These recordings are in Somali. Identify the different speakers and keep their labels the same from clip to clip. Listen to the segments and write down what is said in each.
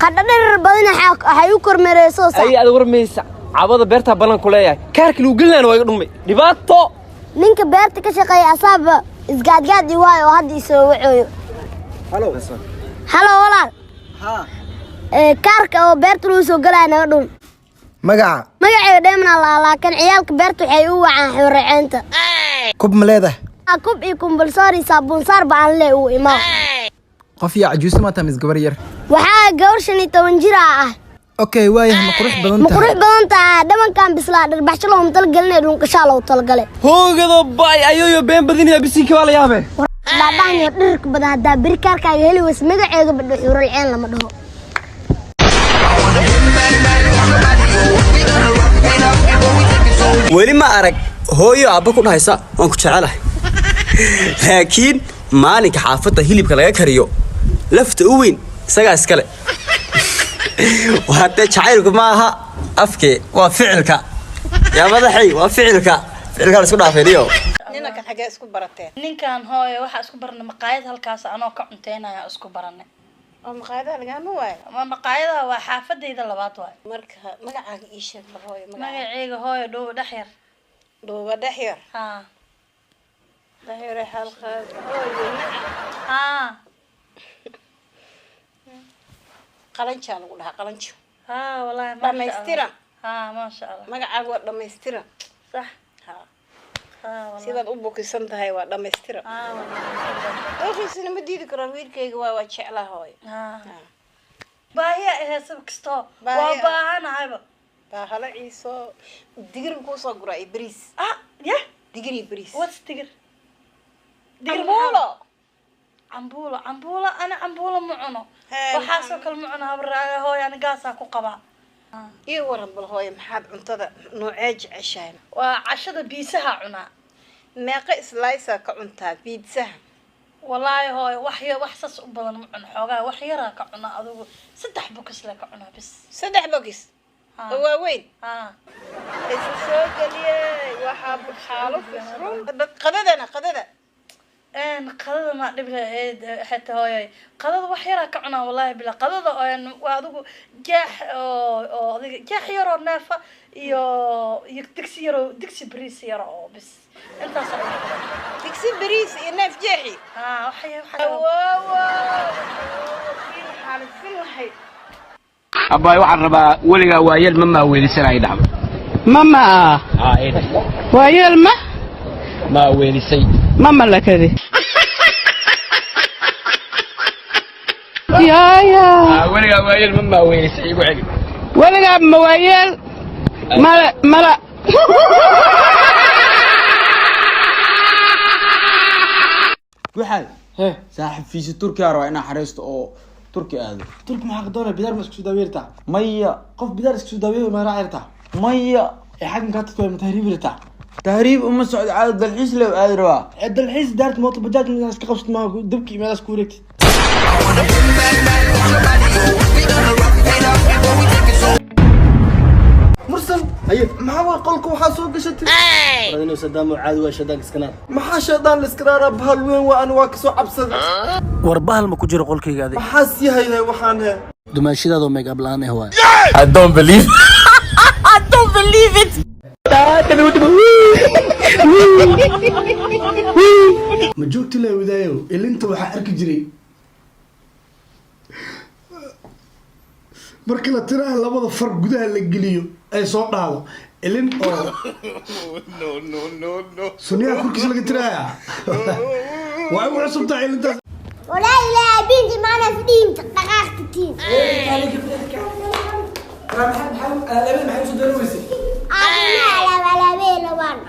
Speaker 1: قدر بدنا حيوكر مريسوس
Speaker 2: أي أدور ميسا عبادة بيرتها بلان كلها كارك لو قلنا أنا ويقولون دباتو
Speaker 1: نينك بيرتك شقي أصاب إسقاد يواي وهذا يسوي
Speaker 2: هلو
Speaker 1: هلا والله
Speaker 3: ها
Speaker 1: كارك أو بيرت لوسو قلنا ودون
Speaker 3: مقع
Speaker 1: دائما الله لكن عيالك بيرتو حيوه عن حرينته
Speaker 3: كوب مليده
Speaker 1: كوب يكون بالصاري صابون صار بعن له وإمام
Speaker 3: قفية عجوز ما تمز قبرير
Speaker 1: waxaa gawar 15 jir ah
Speaker 3: okay waayah ma qurux
Speaker 1: badan tahay dhamankan bislaa dharbaaxsho loo tal galinay dhunka shaalo tal galay
Speaker 2: hoogado bay ayoyo been badinaya bisinka wala yaabe
Speaker 1: laabaan iyo dhirka badan hada birkaarkaaga heli was magaceega badho xural ceen lama dhaho
Speaker 4: weli ma arag hooyo aabba ku dhahaysa waan ku jecelahay laakiin maalinka xaafadda hilibka laga kariyo lafta u weyn isagaa iskale waa jacaylku maaha afke waa ficilka yaa madaxay waa ficilka isku dhaafeeyo
Speaker 5: ninka xagee isku barateen
Speaker 6: ninkan hooyo waxa isku barana maqaayad halkaas anoo ka cunteynaya isku baranay
Speaker 5: oo maqaayada laga waay
Speaker 6: ama maqaayada waa xaafadeyda labaad waay
Speaker 5: marka magacaaga ii sheeg hooyo
Speaker 6: magacayga hooyo dhow dhaxyar
Speaker 5: ha dhaxyar halqaad hooyo
Speaker 6: ha
Speaker 5: qalancha lagu dhaha qalancho
Speaker 6: ha wallahi
Speaker 5: ma dhameystiran
Speaker 6: ha ma sha Allah
Speaker 5: magacaaga waa dhameystiran
Speaker 6: صح
Speaker 5: sidaad u bukisan tahay waa dhameystiran wallahi ma diidi karo wiilkayga waa jeclahay hooyo baahiya
Speaker 6: heesab kasto waa baahanahay
Speaker 5: hala ciiso digir ku soo guray bariis
Speaker 6: ya
Speaker 5: digir bariis
Speaker 6: what's digir cambuulo ana cambuulo ma cuno waxa soo kal ma cuno habraaga hooyo ana gaasa ku qaba
Speaker 5: iyo waran bal hooyo maxaad cuntada noocee jeceshahay
Speaker 6: waa cashada biisaha cuna
Speaker 5: meeqa slice ka cuntaa biisaha
Speaker 6: wallahi hooyo wax sas u badan ma cuno xoogaa wax yar ka cuna adigu 3 bokis la ka cuna bis
Speaker 5: 3 bokis waa weyn isa soo galiyay waxa xaalo qadada qadada
Speaker 6: ما دبله حتى هاي قدر وحيرة كعنا والله بلا قدر وادو جاح جاح يرو نافة دكسي يرو دكسي بريس يرو بس أنت صحيح
Speaker 5: دكسي بريس يناف جاحي
Speaker 6: وحيا
Speaker 5: في الحي
Speaker 7: أباي waxaan rabaa waliga waayeel mama weelisanay dhacdo
Speaker 8: mama waayeel
Speaker 7: ma weelisay
Speaker 8: mama la kadi يا
Speaker 7: waliga waayeel mama weelisay igu celi
Speaker 8: waliga ma waayeel mala
Speaker 3: waxaad saaxib fiisi Turkiga roo ina xariisto oo Turki aado
Speaker 9: Turki ma xaq doona bidaar ma isku daweerta
Speaker 3: maya
Speaker 9: qof bidaar isku daweeyo ma raacirta
Speaker 3: maya
Speaker 9: xaqan ka tadku ma tahriibirta
Speaker 3: tahriib uma socod caad dalxiis loo aad rabaa
Speaker 9: dalxiis daart mooto bajaaj ma iska qabsad ma dabki meelaas ku wareegtid مرسل هيا ما هو قلك وحاسو قشتي ردينا صدام وعاد وشدان اسكنار ما شدان الاسكنار بهالوين وان واكسو عبسد
Speaker 3: warbahal ma ku jiro qolkayga
Speaker 9: ما حاس يهي waxaan he
Speaker 3: dumaashidaado make up laan ah
Speaker 7: I don't believe
Speaker 3: it
Speaker 9: ma joogti la wadaayo ilinta waxa arki jiray markii la tiraha labada far gudaha la geliyo ay soo dhaado ilin oo suniya kurkis laga tiraha waa ugu cusubtaa ilintaas
Speaker 1: ولا إله بنتي ما أنا في دين دقائق كتير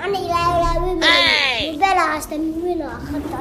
Speaker 1: أنا إلى بلا أستنوين أخذت